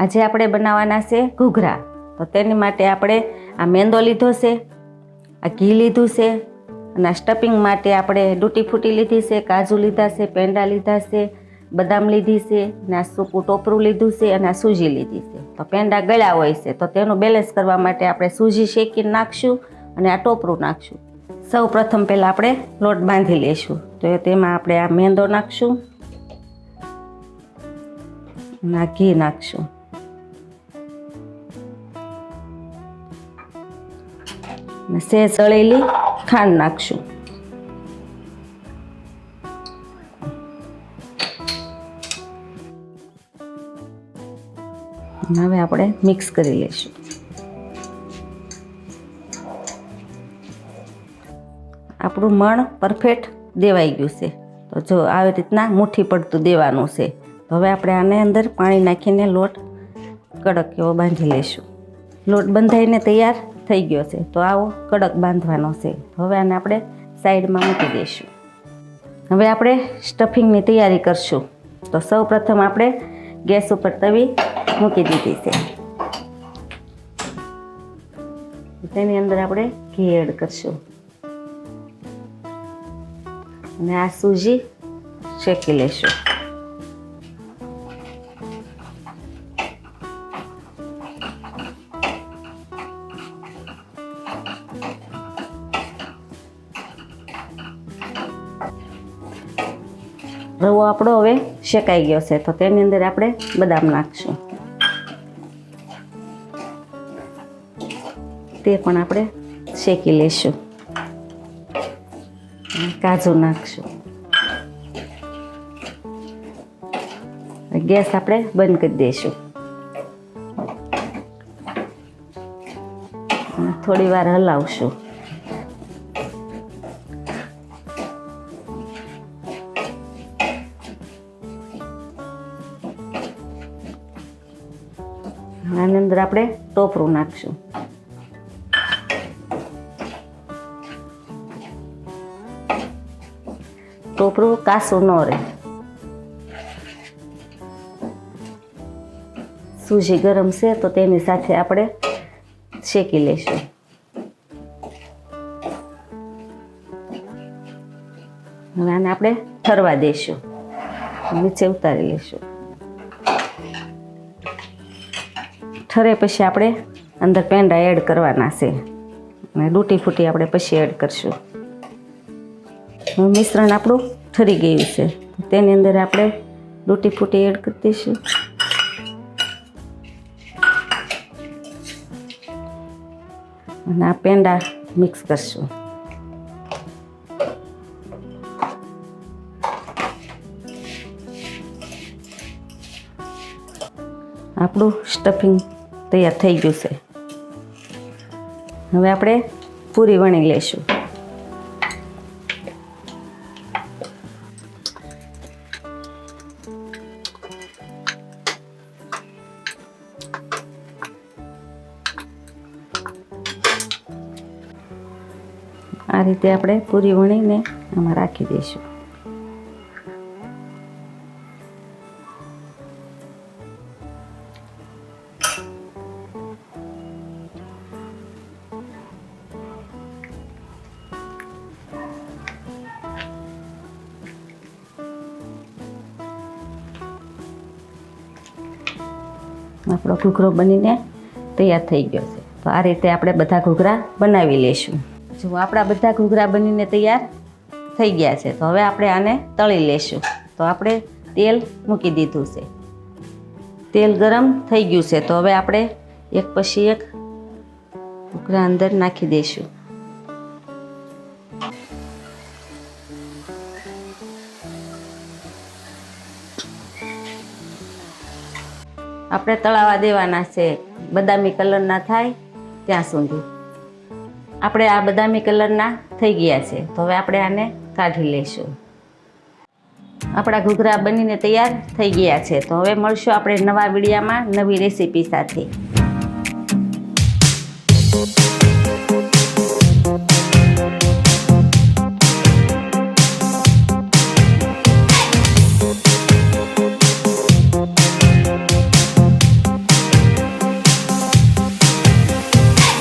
આજે આપણે બનાવવાના છે ઘૂઘરા. તો તેની માટે આપણે આ મેંદો લીધો છે, આ ઘી લીધું છે, અને આ સ્ટફિંગ માટે આપણે ડૂટી ફૂટી લીધી છે, કાજુ લીધા છે, પેંડા લીધા છે, બદામ લીધી છે, અને આ સૂકું ટોપરું લીધું છે, અને આ સૂજી લીધી છે. તો પેંડા ગળ્યા હોય છે તો તેનું બેલેન્સ કરવા માટે આપણે સૂજી શેકીને નાખશું અને આ ટોપરું નાખશું. સૌ પ્રથમ પહેલાં આપણે લોટ બાંધી લઈશું. તો તેમાં આપણે આ મેંદો નાખશું અને આ ઘી નાખશું. અને સહેજ તળેલી ખાંડ નાખશું. હવે આપણે મિક્સ કરી લઈશું. આપણું મણ પરફેક્ટ દેવાઈ ગયું છે. તો જો આવી રીતના મુઠ્ઠી પડતું દેવાનું છે. તો હવે આપણે આને અંદર પાણી નાખીને લોટ કડક એવો બાંધી લઈશું. લોટ બંધાઈને તૈયાર થઈ ગયો છે. તો આવો કડક બાંધવાનો છે. હવે આને આપણે સાઈડમાં મૂકી દઈશું. હવે આપણે સ્ટફિંગની તૈયારી કરશું. તો સૌ પ્રથમ આપણે ગેસ ઉપર તવી મૂકી દીધી છે. તેની અંદર આપણે ઘી એડ કરશું અને આ સૂજી શેકી લેશું. રવો આપણો હવે શેકાઈ ગયો છે. તો તેની અંદર આપણે બદામ નાખશું. તે પણ આપણે શેકી લઈશું. કાજુ નાખશું. ગેસ આપણે બંધ કરી દઈશું. થોડી વાર હલાવશું. આની અંદર આપણે ટોપરું નાખશું. ટોપરું કાસું ન રહે. સૂજી ગરમ છે તો તેની સાથે આપણે શેકી લઈશું. હવે આને આપણે ઠરવા દઈશું. નીચે ઉતારી લઈશું. ઠરે પછી આપણે અંદર પેંડા એડ કરવાના છે અને ડૂટી ફૂટી આપણે પછી એડ કરશું. મિશ્રણ આપણું ઠરી ગયું છે. તેની અંદર આપણે ડૂટી ફૂટી એડ કરી દઈશું. અને આ પેંડા મિક્સ કરશું. આપણું સ્ટફિંગ તૈયાર થઈ ગયું છે. હવે આપણે પૂરી વણી લઈશું. આ રીતે આપણે પૂરી વણીને આમાં રાખી દઈશું. આપણો ઘૂઘરો બનીને તૈયાર થઈ ગયો છે. તો આ રીતે આપણે બધા ઘૂઘરા બનાવી લઈશું. જો આપણા બધા ઘૂઘરા બનીને તૈયાર થઈ ગયા છે. તો હવે આપણે આને તળી લઈશું. તો આપણે તેલ મૂકી દીધું છે. તેલ ગરમ થઈ ગયું છે. તો હવે આપણે એક પછી એક ઘૂઘરા અંદર નાખી દઈશું. આપણે તળાવા દેવાના છે બદામી કલરના થાય ત્યાં સુધી. આપણે આ બદામી કલરના થઈ ગયા છે. તો હવે આપણે આને કાઢી લઈશું. આપણા ઘૂઘરા બનીને તૈયાર થઈ ગયા છે. તો હવે મળશું આપણે નવા વિડીયામાં નવી રેસીપી સાથે.